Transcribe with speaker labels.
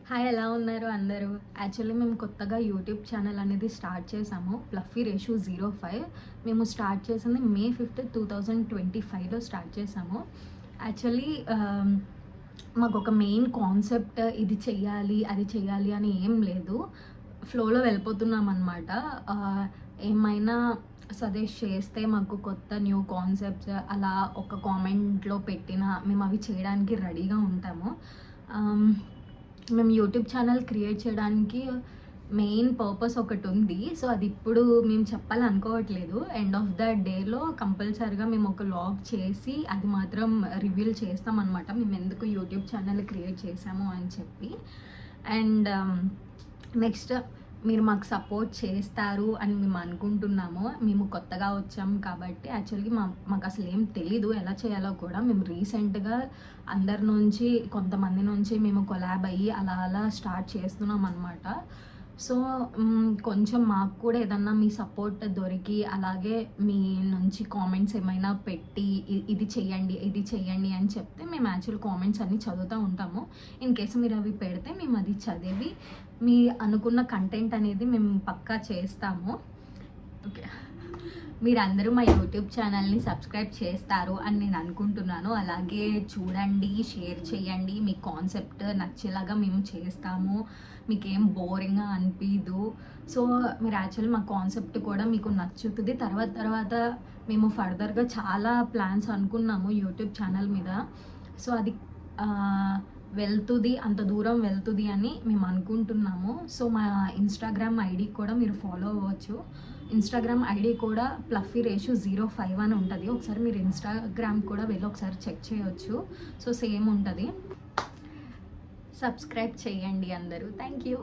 Speaker 1: Hi, ఎలా ఉన్నారు అందరూ? యాక్చువల్లీ మేము కొత్తగా యూట్యూబ్ ఛానల్ అనేది స్టార్ట్ చేసాము. ఫ్లఫీ రేషు 05. మేము స్టార్ట్ చేసింది మే 5th 2025లో స్టార్ట్ చేసాము. యాక్చువల్లీ మాకు ఒక మెయిన్ కాన్సెప్ట్ ఇది చెయ్యాలి అది చెయ్యాలి అని ఏం లేదు. ఫ్లోలో వెళ్ళిపోతున్నాం అనమాట. ఏమైనా సజెస్ట్ చేస్తే మాకు కొత్త న్యూ కాన్సెప్ట్స్ అలా ఒక కామెంట్లో పెట్టినా మేము అవి చేయడానికి రెడీగా ఉంటాము. మేము యూట్యూబ్ ఛానల్ క్రియేట్ చేయడానికి మెయిన్ పర్పస్ ఒకటి ఉంది. సో అది ఇప్పుడు మేము చెప్పాలనుకోవట్లేదు. ఎండ్ ఆఫ్ ద డేలో కంపల్సరీగా మేము ఒక వ్లాగ్ చేసి అది మాత్రం రివీల్ చేస్తామన్నమాట, మేము ఎందుకు యూట్యూబ్ ఛానల్ క్రియేట్ చేసాము అని చెప్పి. అండ్ నెక్స్ట్ మీరు మాకు సపోర్ట్ చేస్తారు అని మేము అనుకుంటున్నాము. మేము కొత్తగా వచ్చాము కాబట్టి యాక్చువల్గా మాకు అసలు ఏం తెలీదు ఎలా చేయాలో కూడా. మేము రీసెంట్గా అందరి నుంచి కొంతమంది నుంచి మేము కొలాబ్ అయ్యి అలా అలా స్టార్ట్ చేస్తున్నాం అనమాట. సో కొంచెం మాకు కూడా ఏదన్నా మీ సపోర్ట్ దొరికి అలాగే మీ నుంచి కామెంట్స్ ఏమైనా పెట్టి ఇది చెయ్యండి ఇది చెయ్యండి అని చెప్తే మేము యాక్చువల్ కామెంట్స్ అన్నీ చదువుతూ ఉంటాము. ఇన్ కేసు మీరు అవి పెడితే మేము అది చదివి మీ అనుకున్న కంటెంట్ అనేది మేము పక్కా చేస్తాము. ఓకే, మీరందరూ మా యూట్యూబ్ ఛానల్ని సబ్స్క్రైబ్ చేస్తారు అని నేను అనుకుంటున్నాను. అలాగే చూడండి, షేర్ చేయండి, మీ కాన్సెప్ట్ నచ్చేలాగా మేము చేస్తాము, మీకేం బోరింగ్గా అనిపించదు. సో మీరు యాక్చువల్లీ మా కాన్సెప్ట్ కూడా మీకు నచ్చుతుంది. తర్వాత మేము ఫర్దర్గా చాలా ప్లాన్స్ అనుకున్నాము యూట్యూబ్ ఛానల్ మీద. సో అది వెళ్తుంది, అంత దూరం వెళ్తుంది అని మేము అనుకుంటున్నాము. సో మా ఇన్స్టాగ్రామ్ ఐడి కూడా మీరు ఫాలో అవ్వచ్చు. ఇన్స్టాగ్రామ్ ఐడి కూడా ఫ్లఫీ రేషు 05 అని ఉంటుంది. ఒకసారి మీరు ఇన్స్టాగ్రామ్ కూడా వెళ్ళి ఒకసారి చెక్ చేయవచ్చు. సో సేమ్ ఉంటుంది. సబ్స్క్రైబ్ చేయండి అందరూ. Thank you.